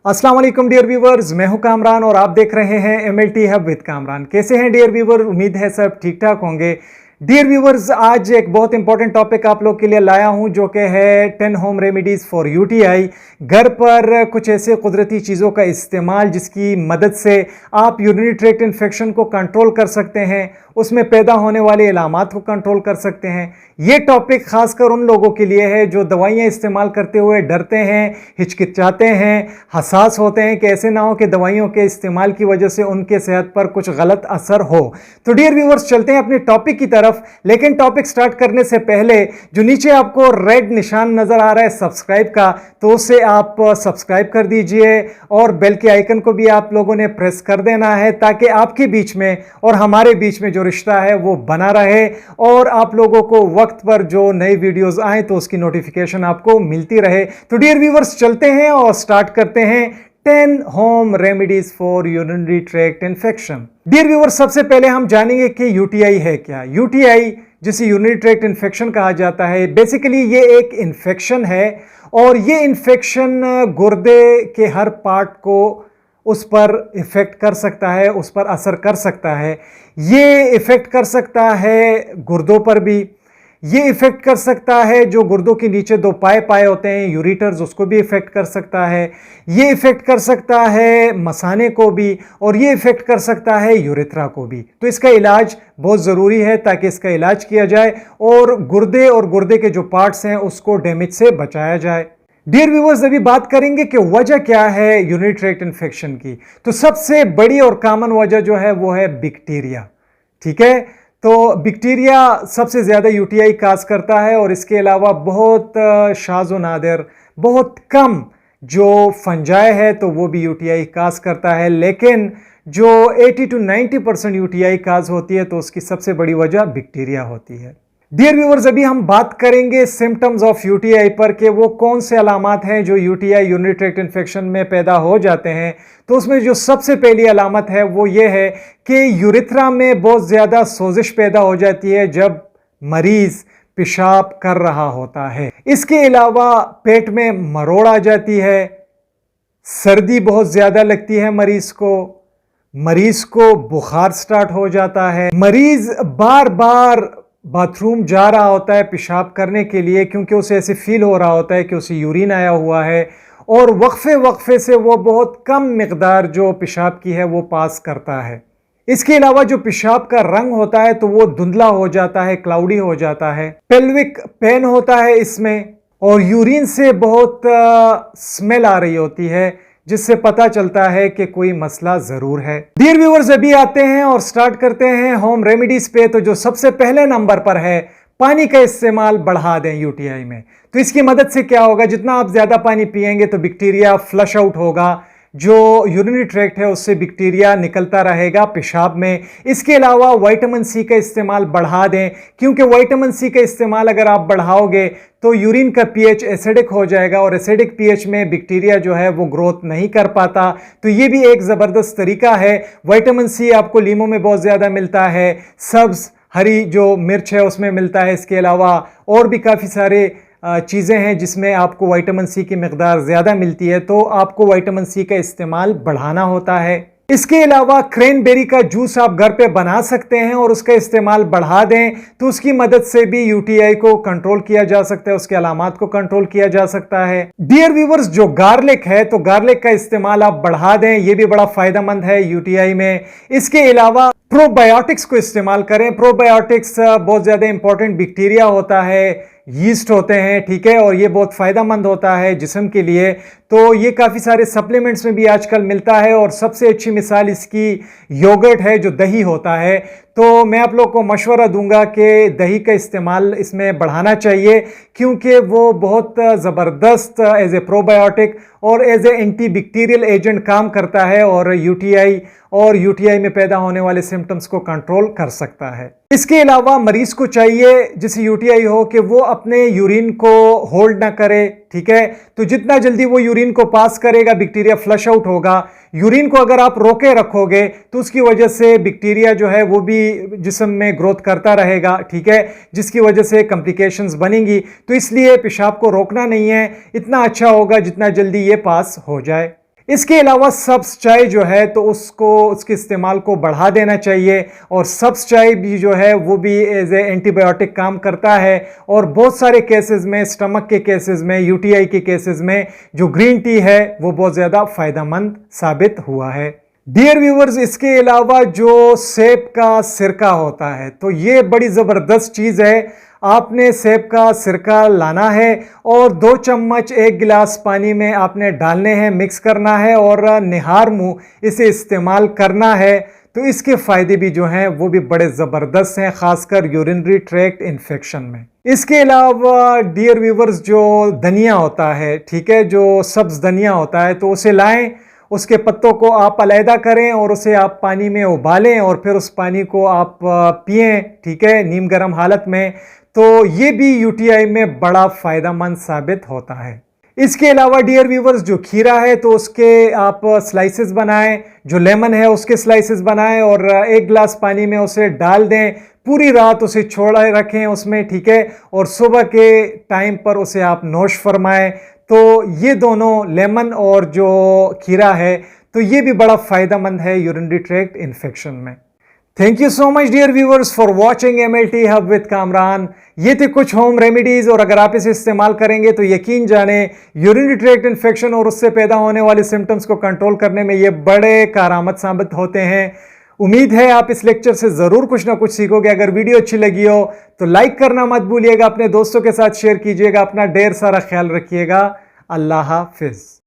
अस्सलाम वालेकुम dear viewers, मैं हूं कामरान और आप देख रहे हैं MLT हब विद कामरान। कैसे हैं डियर व्यूवर? उम्मीद है सब ठीक ठाक होंगे। डियर व्यूवर्स, आज एक बहुत इंपॉर्टेंट टॉपिक आप लोग के लिए लाया हूं जो कि है 10 होम रेमेडीज़ फॉर UTI। घर पर कुछ ऐसे कुदरती चीज़ों का इस्तेमाल जिसकी मदद से आप यूरिनरी ट्रैक्ट इन्फेक्शन को कंट्रोल कर सकते हैं, उसमें पैदा होने वाले इलामात को कंट्रोल कर सकते हैं। ये टॉपिक खासकर उन लोगों के लिए है जो दवाइयाँ इस्तेमाल करते हुए डरते हैं, हिचकिचाते हैं, हसास होते हैं कि ऐसे ना हो कि दवाइयों के इस्तेमाल की वजह से उनके सेहत पर कुछ गलत असर हो। तो डियर व्यूवर्स, चलते हैं अपने टॉपिक की तरफ। लेकिन टॉपिक स्टार्ट करने से पहले जो नीचे आपको रेड निशान नजर आ रहा है सब्सक्राइब का, तो उसे आप सब्सक्राइब कर दीजिए और बेल के आइकन को भी आप लोगों ने प्रेस कर देना है ताकि आपके बीच में और हमारे बीच में जो रिश्ता है वो बना रहे और आप लोगों को वक्त पर जो नई वीडियोस आए तो उसकी नोटिफिकेशन आपको मिलती रहे। तो डियर व्यूवर्स, चलते हैं और स्टार्ट करते हैं 10 home remedies for urinary tract infection. Dear viewers, सबसे पहले हम जानेंगे कि UTI है क्या। UTI, जिसे यूरिनरी ट्रैक्ट इन्फेक्शन कहा जाता है, बेसिकली ये एक इन्फेक्शन है और ये इन्फेक्शन गुर्दे के हर पार्ट को उस पर इफ़ेक्ट कर सकता है, उस पर असर कर सकता है। ये इफ़ेक्ट कर सकता है गुर्दों पर भी, ये इफ़ेक्ट कर सकता है जो गुर्दों के नीचे दो पाए होते हैं यूरेटर्स, उसको भी इफ़ेक्ट कर सकता है। ये इफ़ेक्ट कर सकता है मसाने को भी और ये इफ़ेक्ट कर सकता है यूरेथ्रा को भी। तो इसका इलाज बहुत ज़रूरी है ताकि इसका इलाज किया जाए और गुर्दे के जो पार्ट्स हैं उसको डैमेज से बचाया जाए। डियर व्यूवर्स, अभी बात करेंगे कि वजह क्या है यूरिनरी ट्रैक्ट इन्फेक्शन की। तो सबसे बड़ी और कॉमन वजह जो है वो है बैक्टीरिया। ठीक है, तो बैक्टीरिया सबसे ज़्यादा UTI काज करता है और इसके अलावा बहुत शाज़ व नादिर, बहुत कम जो फंजाई है तो वो भी UTI काज करता है। लेकिन जो 80 to 90% UTI काज होती है तो उसकी सबसे बड़ी वजह बैक्टीरिया होती है। डियर व्यूवर्स, अभी हम बात करेंगे सिम्टम्स ऑफ UTI पर कि वो कौन से अलामत हैं जो UTI यूरिनरी ट्रैक्ट इन्फेक्शन में पैदा हो जाते हैं। तो उसमें जो सबसे पहली अलामत है वो ये है कि यूरेथ्रा में बहुत ज़्यादा सोजिश पैदा हो जाती है जब मरीज़ पेशाब कर रहा होता है। इसके अलावा पेट में मरोड़ आ जाती है, सर्दी बहुत ज़्यादा लगती है मरीज़ को बुखार स्टार्ट हो जाता है, मरीज़ बार बार बाथरूम जा रहा होता है पेशाब करने के लिए क्योंकि उसे ऐसे फील हो रहा होता है कि उसे यूरिन आया हुआ है और वक्फे से वो बहुत कम मिकदार जो पेशाब की है वो पास करता है। इसके अलावा जो पेशाब का रंग होता है तो वो धुंधला हो जाता है, क्लाउडी हो जाता है। पेल्विक पेन होता है इसमें और यूरिन से बहुत स्मेल आ रही होती है जिससे पता चलता है कि कोई मसला जरूर है। डियर व्यूवर्स, अभी आते हैं और स्टार्ट करते हैं होम रेमेडीज पे। तो जो सबसे पहले नंबर पर है, पानी का इस्तेमाल बढ़ा दें UTI में। तो इसकी मदद से क्या होगा, जितना आप ज्यादा पानी पिएंगे तो बैक्टीरिया फ्लश आउट होगा, जो यूरिनरी ट्रैक्ट है उससे बैक्टीरिया निकलता रहेगा पेशाब में। इसके अलावा विटामिन C का इस्तेमाल बढ़ा दें क्योंकि विटामिन C का इस्तेमाल अगर आप बढ़ाओगे तो यूरिन का pH एसिडिक हो जाएगा और एसिडिक pH में बैक्टीरिया जो है वो ग्रोथ नहीं कर पाता। तो ये भी एक ज़बरदस्त तरीका है। विटामिन C आपको लीमों में बहुत ज़्यादा मिलता है, सब्ज़ हरी जो मिर्च है उसमें मिलता है। इसके अलावा और भी काफ़ी सारे चीज़ें हैं जिसमें आपको विटामिन C की मिकदार ज़्यादा मिलती है, तो आपको विटामिन C का इस्तेमाल बढ़ाना होता है। इसके अलावा क्रैनबेरी का जूस आप घर पे बना सकते हैं और उसका इस्तेमाल बढ़ा दें तो उसकी मदद से भी UTI को कंट्रोल किया जा सकता है, उसके अलामात को कंट्रोल किया जा सकता है। डियर व्यूवर्स, जो गार्लिक है तो गार्लिक का इस्तेमाल आप बढ़ा दें, ये भी बड़ा फायदेमंद है UTI में। इसके अलावा प्रोबायोटिक्स को इस्तेमाल करें। प्रोबायोटिक्स बहुत ज़्यादा इंपॉर्टेंट बैक्टीरिया होता है, यीस्ट होते हैं, ठीक है, और ये बहुत फ़ायदेमंद होता है जिस्म के लिए। तो ये काफ़ी सारे सप्लीमेंट्स में भी आजकल मिलता है और सबसे अच्छी मिसाल इसकी योगर्ट है जो दही होता है। तो मैं आप लोग को मशवरा दूंगा कि दही का इस्तेमाल इसमें बढ़ाना चाहिए क्योंकि वो बहुत ज़बरदस्त एज ए प्रोबायोटिक और एज ए एंटीबैक्टीरियल एजेंट काम करता है और UTI में पैदा होने वाले सिम्टम्स को कंट्रोल कर सकता है। इसके अलावा मरीज को चाहिए जिसे UTI हो कि वो अपने यूरिन को होल्ड ना करे, ठीक है। तो जितना जल्दी वो यूरिन को पास करेगा बैक्टीरिया फ्लश आउट होगा। यूरिन को अगर आप रोके रखोगे तो उसकी वजह से बैक्टीरिया जो है वो भी जिस्म में ग्रोथ करता रहेगा, ठीक है, जिसकी वजह से कॉम्प्लिकेशंस बनेंगी। तो इसलिए पेशाब को रोकना नहीं है, इतना अच्छा होगा जितना जल्दी ये पास हो जाए। इसके अलावा सब्ज चाय जो है तो उसके इस्तेमाल को बढ़ा देना चाहिए, और सब्ज चाय भी जो है वो भी एज ए एंटीबायोटिक काम करता है, और बहुत सारे केसेस में, स्टमक के केसेस में, यूटीआई के केसेस में जो ग्रीन टी है वो बहुत ज़्यादा फायदेमंद साबित हुआ है। डियर व्यूवर्स, इसके अलावा जो सेब का सिरका होता है तो ये बड़ी ज़बरदस्त चीज़ है। आपने सेब का सिरका लाना है और 2 चम्मच 1 गिलास पानी में आपने डालने हैं, मिक्स करना है और निहार मुंह इसे इस्तेमाल करना है। तो इसके फ़ायदे भी जो हैं वो भी बड़े ज़बरदस्त हैं, ख़ासकर यूरिनरी ट्रैक्ट इन्फेक्शन में। इसके अलावा डियर व्यूवर्स, जो धनिया होता है, ठीक है, जो सब्ज़ धनिया होता है तो उसे लाएं, उसके पत्तों को आप अलहदा करें और उसे आप पानी में उबालें और फिर उस पानी को आप पिएं, ठीक है, नीम गर्म हालत में। तो ये भी यूटीआई में बड़ा फ़ायदेमंद साबित होता है। इसके अलावा डियर व्यूवर्स, जो खीरा है तो उसके आप स्लाइसेस बनाएं, जो लेमन है उसके स्लाइसेस बनाएं और 1 गिलास पानी में उसे डाल दें, पूरी रात उसे छोड़े रखें उसमें, ठीक है, और सुबह के टाइम पर उसे आप नोश फरमाएं। तो ये दोनों, लेमन और जो खीरा है, तो ये भी बड़ा फ़ायदेमंद है यूरिनरी ट्रैक्ट इन्फेक्शन में। Thank you so much dear viewers for watching MLT hub with Kamran. ये थे कुछ होम रेमेडीज़, और अगर आप इसे इस्तेमाल करेंगे तो यकीन जाने यूरिनरी ट्रैक्ट इन्फेक्शन और उससे पैदा होने वाले सिम्टम्स को कंट्रोल करने में ये बड़े कारआमद साबित होते हैं। उम्मीद है आप इस लेक्चर से ज़रूर कुछ ना कुछ सीखोगे। अगर वीडियो अच्छी लगी हो तो लाइक करना मत भूलिएगा, अपने दोस्तों के साथ शेयर कीजिएगा। अपना ढेर सारा ख्याल रखिएगा। अल्लाह हाफिज़।